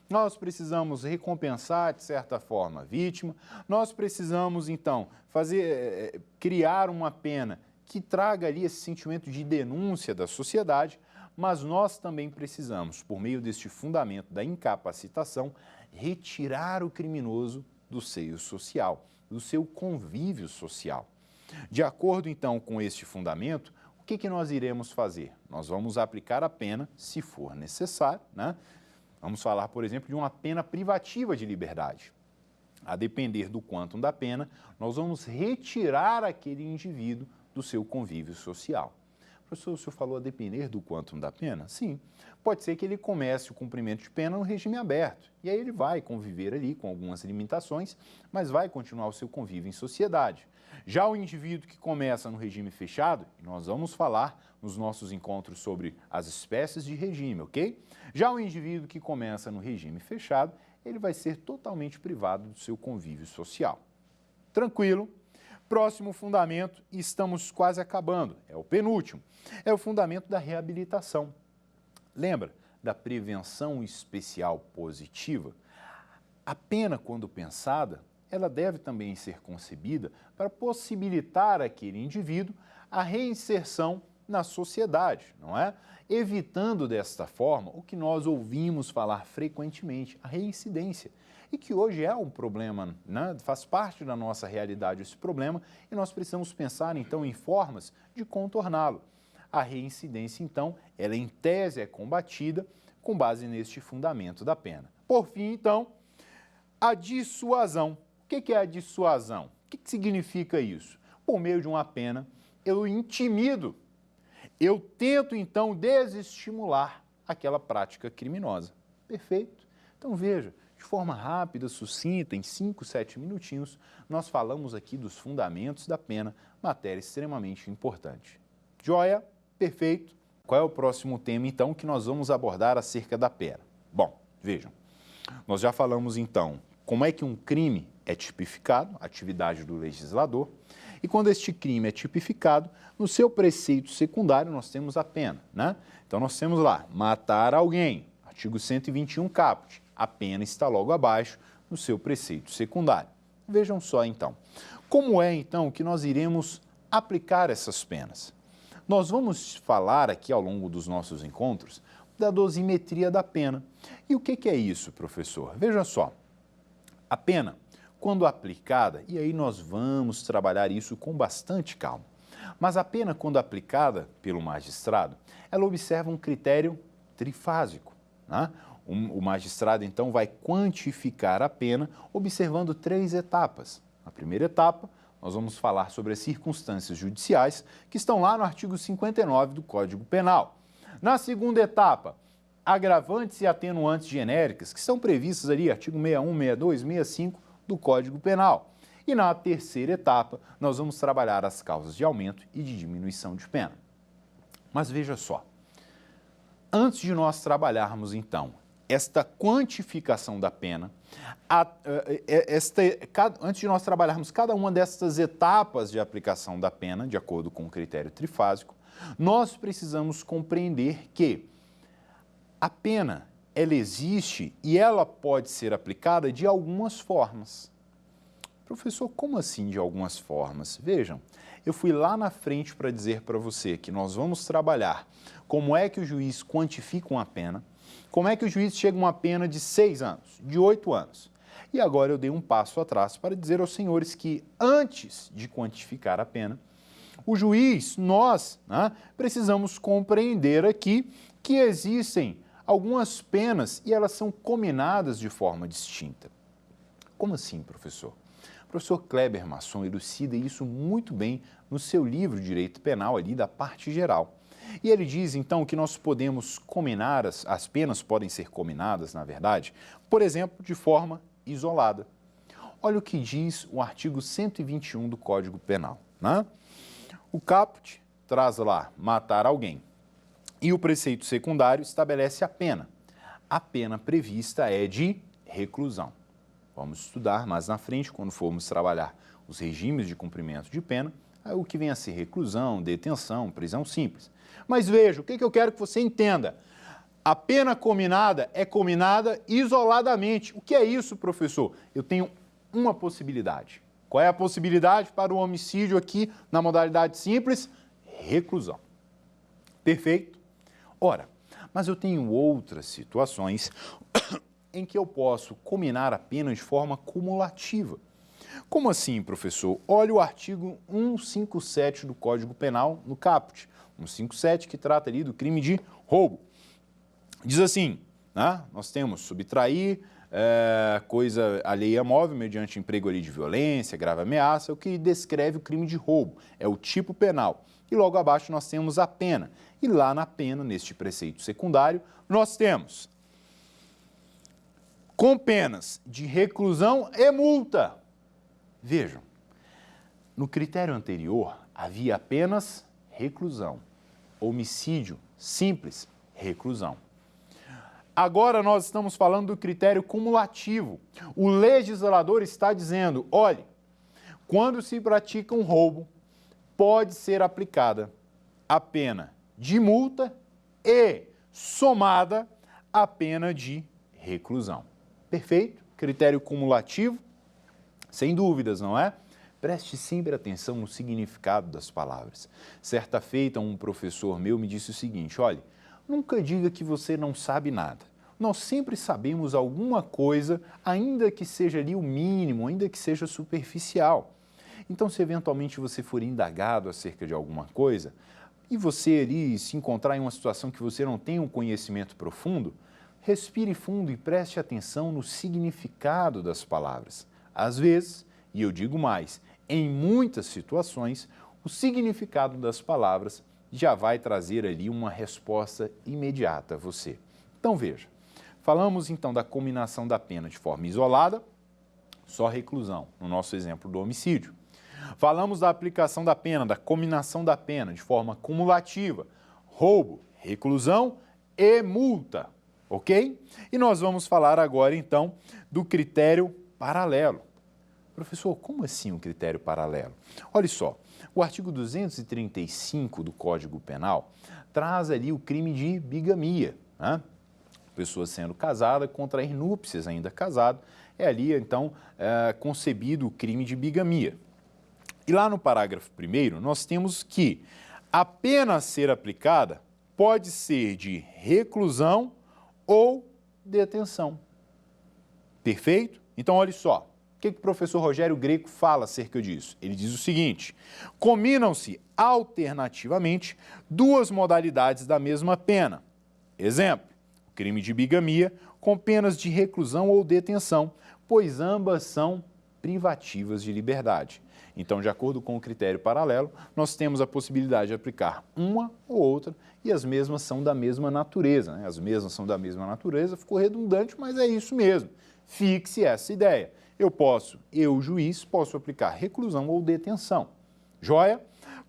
Nós precisamos recompensar, de certa forma, a vítima. Nós precisamos, então, criar uma pena que traga ali esse sentimento de denúncia da sociedade, mas nós também precisamos, por meio deste fundamento da incapacitação, retirar o criminoso do seio social, do seu convívio social. De acordo, então, com este fundamento, o que nós iremos fazer? Nós vamos aplicar a pena, se for necessário, né? Vamos falar, por exemplo, de uma pena privativa de liberdade. A depender do quantum da pena, nós vamos retirar aquele indivíduo do seu convívio social. Professor, o senhor falou a depender do quantum da pena? Sim. Pode ser que ele comece o cumprimento de pena no regime aberto. E aí ele vai conviver ali com algumas limitações, mas vai continuar o seu convívio em sociedade. Já o indivíduo que começa no regime fechado, nós vamos falar nos nossos encontros sobre as espécies de regime, ok? Já o indivíduo que começa no regime fechado, ele vai ser totalmente privado do seu convívio social. Tranquilo? Próximo fundamento, e estamos quase acabando, é o penúltimo, é o fundamento da reabilitação. Lembra da prevenção especial positiva? A pena, quando pensada, ela deve também ser concebida para possibilitar àquele indivíduo a reinserção na sociedade, não é? Evitando desta forma o que nós ouvimos falar frequentemente, a reincidência. E que hoje é um problema, né? Faz parte da nossa realidade esse problema e nós precisamos pensar, então, em formas de contorná-lo. A reincidência, então, ela em tese é combatida com base neste fundamento da pena. Por fim, então, a dissuasão. O que é a dissuasão? O que significa isso? Por meio de uma pena, eu intimido, eu tento, então, desestimular aquela prática criminosa. Perfeito? Então, veja, de forma rápida, sucinta, em 5, 7 minutinhos, nós falamos aqui dos fundamentos da pena, matéria extremamente importante. Joia? Perfeito. Qual é o próximo tema, então, que nós vamos abordar acerca da pena? Bom, vejam, nós já falamos, então, como é que um crime é tipificado, atividade do legislador, e quando este crime é tipificado, no seu preceito secundário nós temos a pena, né? Então nós temos lá, matar alguém, artigo 121 caput, a pena está logo abaixo no seu preceito secundário. Vejam só então, como é então que nós iremos aplicar essas penas? Nós vamos falar aqui ao longo dos nossos encontros da dosimetria da pena. E o que é isso, professor? Veja só, a pena, quando aplicada, e aí nós vamos trabalhar isso com bastante calma, mas a pena, quando aplicada pelo magistrado, ela observa um critério trifásico, né? O magistrado, então, vai quantificar a pena observando 3 etapas. Na primeira etapa, nós vamos falar sobre as circunstâncias judiciais que estão lá no artigo 59 do Código Penal. Na segunda etapa, agravantes e atenuantes genéricas, que são previstas ali, artigo 61, 62, 65 do Código Penal. E na terceira etapa, nós vamos trabalhar as causas de aumento e de diminuição de pena. Mas veja só, antes de nós trabalharmos, então, esta quantificação da pena, antes de nós trabalharmos cada uma destas etapas de aplicação da pena, de acordo com o critério trifásico, nós precisamos compreender que a pena, ela existe e ela pode ser aplicada de algumas formas. Professor, como assim de algumas formas? Vejam, eu fui lá na frente para dizer para você que nós vamos trabalhar como é que o juiz quantifica uma pena, como é que o juiz chega a uma pena de 6 anos, de 8 anos. E agora eu dei um passo atrás para dizer aos senhores que antes de quantificar a pena, o juiz, nós, né, precisamos compreender aqui que existem algumas penas e elas são cominadas de forma distinta. Como assim, professor? O professor Kleber Masson elucida isso muito bem no seu livro Direito Penal, ali da parte geral. E ele diz, então, que nós podemos cominar, as penas podem ser cominadas, na verdade, por exemplo, de forma isolada. Olha o que diz o artigo 121 do Código Penal, né? O caput traz lá matar alguém e o preceito secundário estabelece a pena. A pena prevista é de reclusão. Vamos estudar mais na frente, quando formos trabalhar os regimes de cumprimento de pena, o que vem a ser reclusão, detenção, prisão simples. Mas veja, o que eu quero que você entenda? A pena cominada é cominada isoladamente. O que é isso, professor? Eu tenho uma possibilidade. Qual é a possibilidade para o homicídio aqui na modalidade simples? Reclusão. Perfeito? Ora, mas eu tenho outras situações em que eu posso cominar a pena de forma cumulativa. Como assim, professor? Olha o artigo 157 do Código Penal no caput. 157 que trata ali do crime de roubo. Diz assim, né? Nós temos subtrair coisa alheia móvel mediante emprego ali de violência, grave ameaça, o que descreve o crime de roubo. É o tipo penal. E logo abaixo nós temos a pena. E lá na pena, neste preceito secundário, nós temos com penas de reclusão e multa. Vejam, no critério anterior havia apenas reclusão. Homicídio simples, reclusão. Agora nós estamos falando do critério cumulativo. O legislador está dizendo, olhe, quando se pratica um roubo, pode ser aplicada a pena de multa e somada a pena de reclusão. Perfeito? Critério cumulativo? Sem dúvidas, não é? Preste sempre atenção no significado das palavras. Certa feita, um professor meu me disse o seguinte, olha, nunca diga que você não sabe nada. Nós sempre sabemos alguma coisa, ainda que seja ali o mínimo, ainda que seja superficial. Então, se eventualmente você for indagado acerca de alguma coisa, e você ali se encontrar em uma situação que você não tem um conhecimento profundo, respire fundo e preste atenção no significado das palavras. Às vezes, e eu digo mais, em muitas situações, o significado das palavras já vai trazer ali uma resposta imediata a você. Então veja, falamos então da cominação da pena de forma isolada, só reclusão, no nosso exemplo do homicídio. Falamos da aplicação da pena, da cominação da pena de forma cumulativa, roubo, reclusão e multa, ok? E nós vamos falar agora então do critério paralelo. Professor, como assim um critério paralelo? Olha só, o artigo 235 do Código Penal traz ali o crime de bigamia, né? Pessoa sendo casada, contrair núpcias ainda casado, é ali então concebido o crime de bigamia. E lá no parágrafo 1º, nós temos que a pena a ser aplicada pode ser de reclusão ou detenção. Perfeito? Então, olha só. O que o professor Rogério Greco fala acerca disso? Ele diz o seguinte, combinam-se alternativamente duas modalidades da mesma pena. Exemplo, o crime de bigamia com penas de reclusão ou detenção, pois ambas são privativas de liberdade. Então, de acordo com o critério paralelo, nós temos a possibilidade de aplicar uma ou outra e as mesmas são da mesma natureza, né? As mesmas são da mesma natureza, ficou redundante, mas é isso mesmo. Fixe essa ideia. Eu, juiz, posso aplicar reclusão ou detenção. Joia?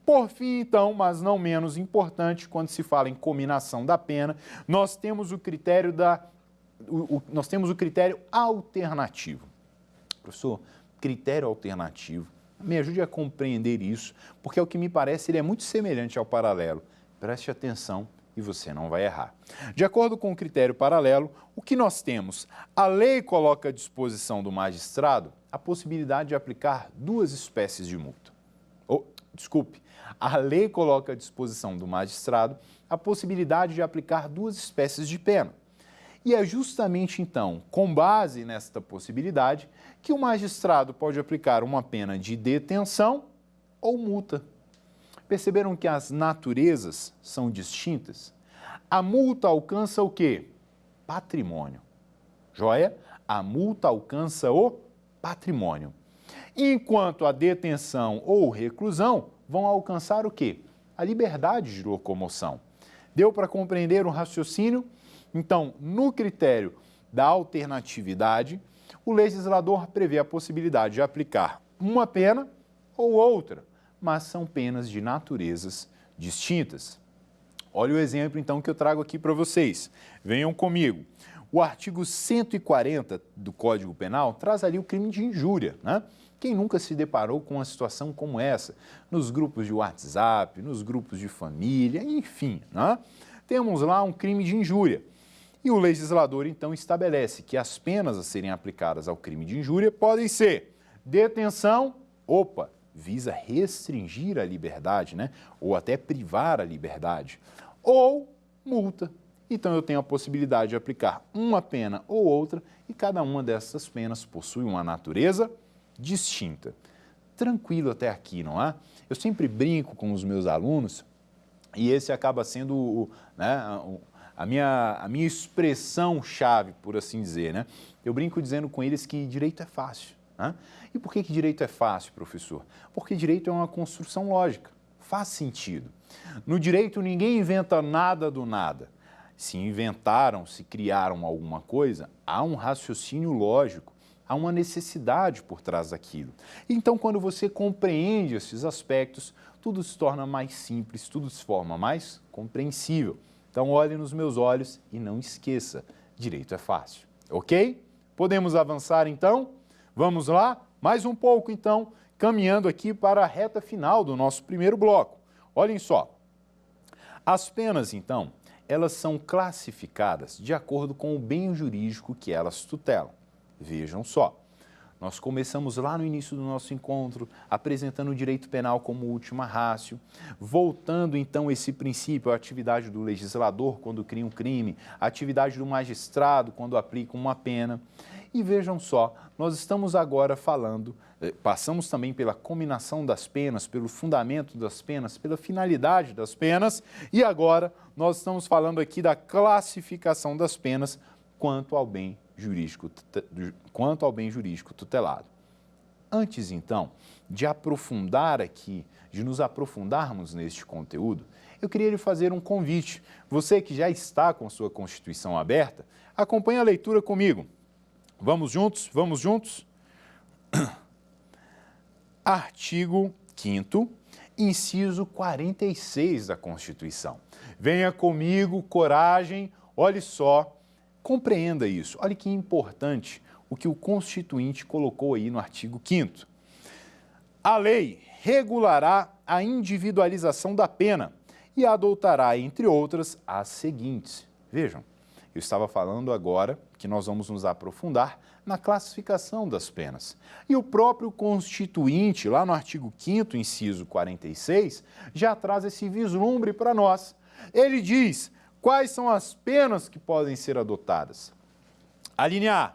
Por fim, então, mas não menos importante, quando se fala em cominação da pena, nós temos o critério alternativo. Professor, critério alternativo, me ajude a compreender isso, porque ao que me parece ele é muito semelhante ao paralelo. Preste atenção e você não vai errar. De acordo com o critério paralelo, o que nós temos? A lei coloca à disposição do magistrado a possibilidade de aplicar duas espécies de multa. A lei coloca à disposição do magistrado a possibilidade de aplicar duas espécies de pena. E é justamente então, com base nesta possibilidade, que o magistrado pode aplicar uma pena de detenção ou multa. Perceberam que as naturezas são distintas? A multa alcança o quê? Patrimônio. Joia? A multa alcança o patrimônio. Enquanto a detenção ou reclusão vão alcançar o quê? A liberdade de locomoção. Deu para compreender o raciocínio? Então, no critério da alternatividade, o legislador prevê a possibilidade de aplicar uma pena ou outra, mas são penas de naturezas distintas. Olha o exemplo, então, que eu trago aqui para vocês. Venham comigo. O artigo 140 do Código Penal traz ali o crime de injúria, né? Quem nunca se deparou com uma situação como essa? Nos grupos de WhatsApp, nos grupos de família, enfim, né? Temos lá um crime de injúria. E o legislador, então, estabelece que as penas a serem aplicadas ao crime de injúria podem ser detenção, visa restringir a liberdade, né? Ou até privar a liberdade, ou multa. Então, eu tenho a possibilidade de aplicar uma pena ou outra e cada uma dessas penas possui uma natureza distinta. Tranquilo até aqui, não é? Eu sempre brinco com os meus alunos e esse acaba sendo a minha expressão-chave, por assim dizer, né? Eu brinco dizendo com eles que direito é fácil. Né? E por que direito é fácil, professor? Porque direito é uma construção lógica, faz sentido. No direito ninguém inventa nada do nada. Se inventaram, se criaram alguma coisa, há um raciocínio lógico, há uma necessidade por trás daquilo. Então, quando você compreende esses aspectos, tudo se torna mais simples, tudo se forma mais compreensível. Então, olhe nos meus olhos e não esqueça, direito é fácil, ok? Podemos avançar, então? Vamos lá? Mais um pouco, então, caminhando aqui para a reta final do nosso primeiro bloco. Olhem só. As penas, então, elas são classificadas de acordo com o bem jurídico que elas tutelam. Vejam só. Nós começamos lá no início do nosso encontro, apresentando o direito penal como última ratio, voltando então esse princípio à atividade do legislador quando cria um crime, à atividade do magistrado quando aplica uma pena. E vejam só, nós estamos agora falando, passamos também pela combinação das penas, pelo fundamento das penas, pela finalidade das penas, e agora nós estamos falando aqui da classificação das penas quanto ao bem jurídico tutelado. Antes, então, de aprofundar aqui, de nos aprofundarmos neste conteúdo, eu queria lhe fazer um convite. Você que já está com sua Constituição aberta, acompanhe a leitura comigo. Vamos juntos? Vamos juntos? Artigo 5º, inciso 46 da Constituição. Venha comigo, coragem, olhe só. Compreenda isso. Olha que importante o que o Constituinte colocou aí no artigo 5º. A lei regulará a individualização da pena e adotará, entre outras, as seguintes. Vejam, eu estava falando agora que nós vamos nos aprofundar na classificação das penas. E o próprio Constituinte, lá no artigo 5º, inciso 46, já traz esse vislumbre para nós. Ele diz: quais são as penas que podem ser adotadas? A linha A,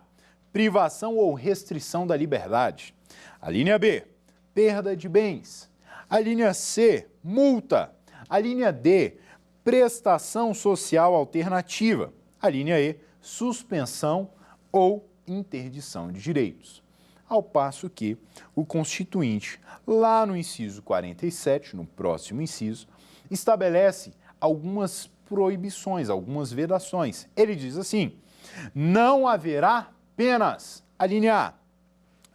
privação ou restrição da liberdade. A linha B, perda de bens. A linha C, multa. A linha D, prestação social alternativa. A linha E, suspensão ou interdição de direitos. Ao passo que o Constituinte, lá no inciso 47, no próximo inciso, estabelece algumas proibições, algumas vedações. Ele diz assim: não haverá penas, a linha A,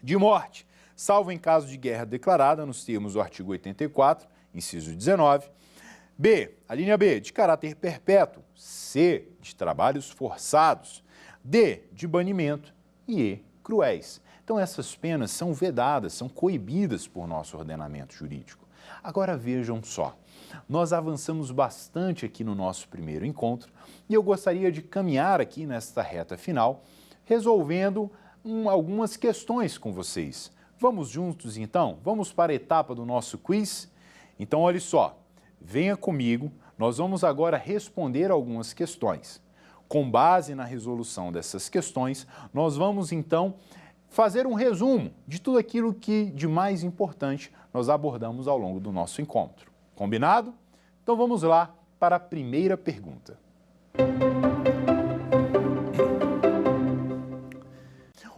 de morte, salvo em caso de guerra declarada, nos termos do artigo 84, inciso 19. B, a linha B, de caráter perpétuo. C, de trabalhos forçados. D, de banimento. E E, cruéis. Então, essas penas são vedadas, são coibidas por nosso ordenamento jurídico. Agora, vejam só. Nós avançamos bastante aqui no nosso primeiro encontro e eu gostaria de caminhar aqui nesta reta final, resolvendo algumas questões com vocês. Vamos juntos, então? Vamos para a etapa do nosso quiz? Então, olha só, venha comigo, nós vamos agora responder algumas questões. Com base na resolução dessas questões, nós vamos, então, fazer um resumo de tudo aquilo que de mais importante nós abordamos ao longo do nosso encontro. Combinado? Então vamos lá para a primeira pergunta.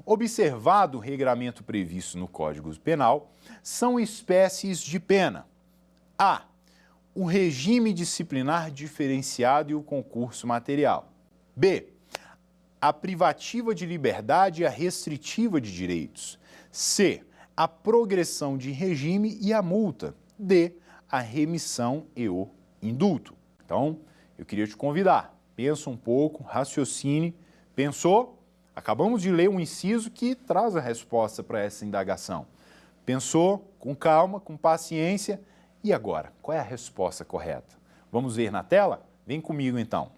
Observado o regramento previsto no Código Penal, são espécies de pena: A, o regime disciplinar diferenciado e o concurso material. B, a privativa de liberdade e a restritiva de direitos. C, a progressão de regime e a multa. D, a remissão e o indulto. Então, eu queria te convidar, pensa um pouco, raciocine. Pensou? Acabamos de ler um inciso que traz a resposta para essa indagação. Pensou? Com calma, com paciência. E agora, qual é a resposta correta? Vamos ver na tela? Vem comigo, então.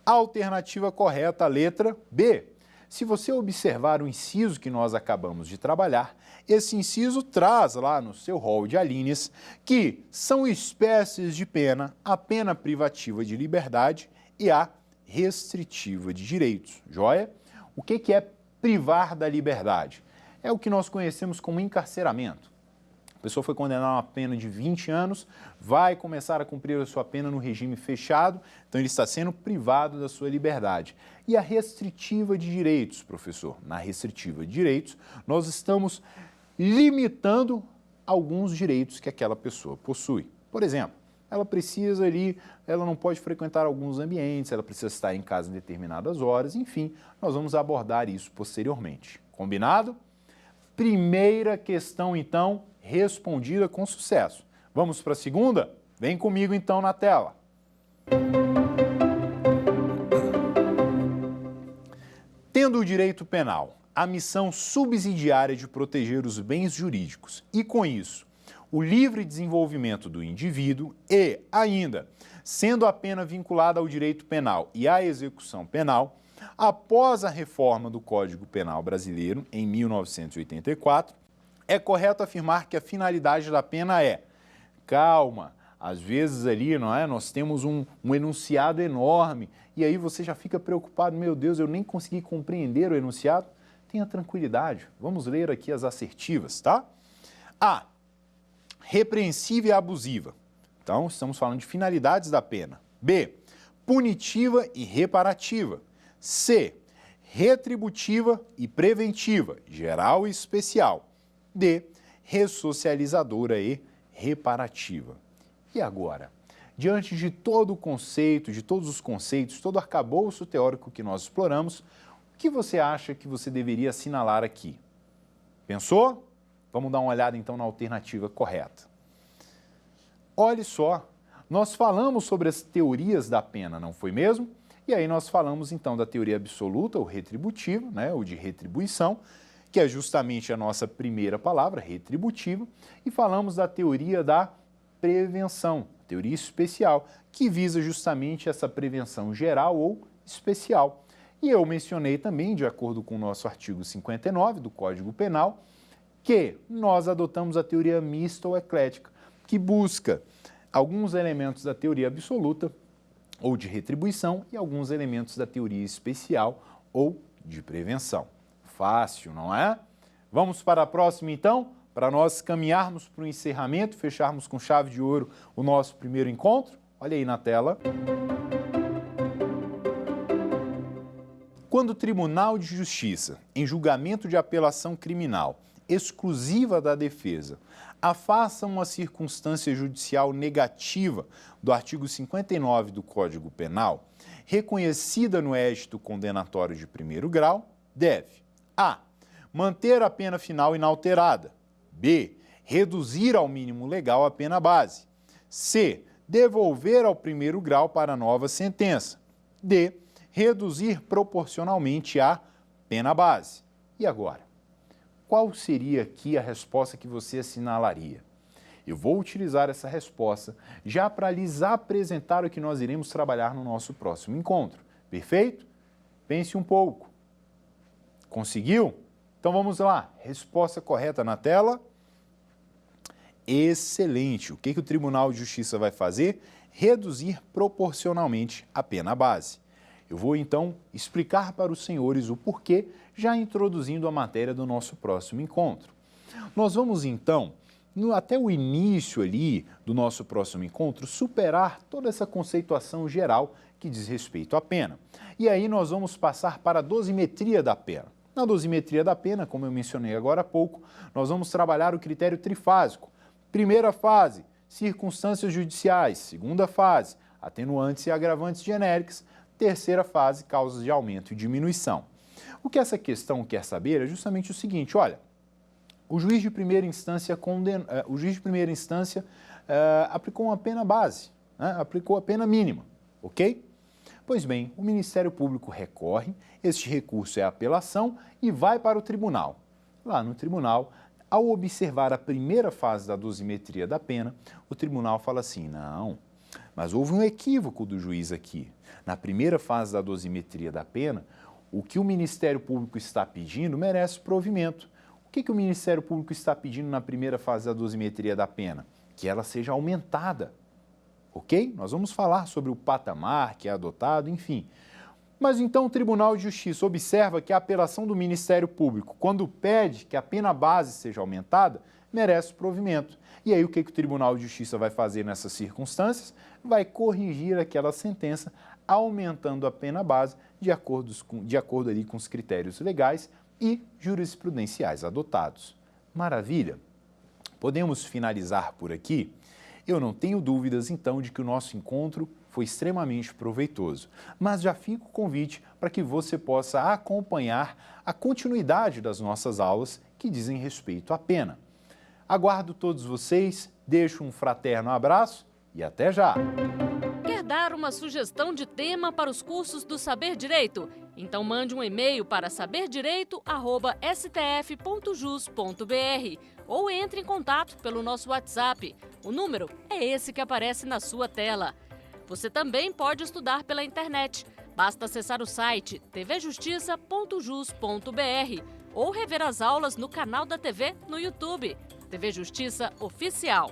A alternativa correta, a letra B. Se você observar o inciso que nós acabamos de trabalhar, esse inciso traz lá no seu rol de alíneas que são espécies de pena a pena privativa de liberdade e a restritiva de direitos. Joia? O que é privar da liberdade? é o que nós conhecemos como encarceramento. A pessoa foi condenada a uma pena de 20 anos, vai começar a cumprir a sua pena no regime fechado, então ele está sendo privado da sua liberdade. E a restritiva de direitos, professor? Na restritiva de direitos, nós estamos limitando alguns direitos que aquela pessoa possui. Por exemplo, ela não pode frequentar alguns ambientes, ela precisa estar em casa em determinadas horas, enfim, nós vamos abordar isso posteriormente. Combinado? Primeira questão, então, respondida com sucesso. Vamos para a segunda? Vem comigo, então, na tela. Tendo o direito penal a missão subsidiária de proteger os bens jurídicos e, com isso, o livre desenvolvimento do indivíduo e, ainda, sendo a pena vinculada ao direito penal e à execução penal, após a reforma do Código Penal brasileiro, em 1984, é correto afirmar que a finalidade da pena é, calma, às vezes ali, não é? Nós temos um enunciado enorme e aí você já fica preocupado, meu Deus, eu nem consegui compreender o enunciado. Tenha tranquilidade, vamos ler aqui as assertivas, tá? A. Repreensiva e abusiva. Então, estamos falando de finalidades da pena. B. Punitiva e reparativa. C. Retributiva e preventiva, geral e especial. D. Ressocializadora e reparativa. E agora? Diante de todo o conceito, de todos os conceitos, todo o arcabouço teórico que nós exploramos, o que você acha que você deveria assinalar aqui? Pensou? Vamos dar uma olhada então na alternativa correta. Olhe só, nós falamos sobre as teorias da pena, não foi mesmo? E aí nós falamos então da teoria absoluta, ou retributiva, né, ou de retribuição, que é justamente a nossa primeira palavra, retributiva, e falamos da teoria da prevenção, teoria especial, que visa justamente essa prevenção geral ou especial. E eu mencionei também, de acordo com o nosso artigo 59 do Código Penal, que nós adotamos a teoria mista ou eclética, que busca alguns elementos da teoria absoluta ou de retribuição e alguns elementos da teoria especial ou de prevenção. Fácil, não é? Vamos para a próxima, então, para nós caminharmos para o encerramento, fecharmos com chave de ouro o nosso primeiro encontro. Olha aí na tela. Quando o Tribunal de Justiça, em julgamento de apelação criminal exclusiva da defesa, afasta uma circunstância judicial negativa do artigo 59 do Código Penal, reconhecida no édito condenatório de primeiro grau, deve a. Manter a pena final inalterada. B. Reduzir ao mínimo legal a pena base. C. Devolver ao primeiro grau para nova sentença. D. Reduzir proporcionalmente a pena base. E agora? Qual seria aqui a resposta que você assinalaria? Eu vou utilizar essa resposta já para lhes apresentar o que nós iremos trabalhar no nosso próximo encontro. Perfeito? Pense um pouco. Conseguiu? Então vamos lá. Resposta correta na tela. Excelente. O que o Tribunal de Justiça vai fazer? Reduzir proporcionalmente a pena base. Eu vou então explicar para os senhores o porquê, já introduzindo a matéria do nosso próximo encontro. Nós vamos então, até o início ali do nosso próximo encontro, superar toda essa conceituação geral que diz respeito à pena. E aí nós vamos passar para a dosimetria da pena. Na dosimetria da pena, como eu mencionei agora há pouco, nós vamos trabalhar o critério trifásico. Primeira fase, circunstâncias judiciais. Segunda fase, atenuantes e agravantes genéricas. Terceira fase, causas de aumento e diminuição. O que essa questão quer saber é justamente o seguinte, olha, o juiz de primeira instância, aplicou uma pena base, né? Aplicou a pena mínima, ok? Pois bem, o Ministério Público recorre, este recurso é apelação e vai para o tribunal. Lá no tribunal, ao observar a primeira fase da dosimetria da pena, o tribunal fala assim, não, mas houve um equívoco do juiz aqui. Na primeira fase da dosimetria da pena, o que o Ministério Público está pedindo merece provimento. O que o Ministério Público está pedindo na primeira fase da dosimetria da pena? Que ela seja aumentada, ok? Nós vamos falar sobre o patamar que é adotado, enfim. Mas então o Tribunal de Justiça observa que a apelação do Ministério Público, quando pede que a pena base seja aumentada, merece provimento. E aí o que o Tribunal de Justiça vai fazer nessas circunstâncias? Vai corrigir aquela sentença, aumentando a pena base de acordo ali com os critérios legais e jurisprudenciais adotados. Maravilha! Podemos finalizar por aqui? Eu não tenho dúvidas, então, de que o nosso encontro foi extremamente proveitoso, mas já fica o convite para que você possa acompanhar a continuidade das nossas aulas que dizem respeito à pena. Aguardo todos vocês, deixo um fraterno abraço e até já! Quer dar uma sugestão de tema para os cursos do Saber Direito? Então mande um e-mail para saberdireito@stf.jus.br ou entre em contato pelo nosso WhatsApp. O número é esse que aparece na sua tela. Você também pode estudar pela internet. Basta acessar o site tvjustiça.jus.br ou rever as aulas no canal da TV no YouTube. TV Justiça Oficial.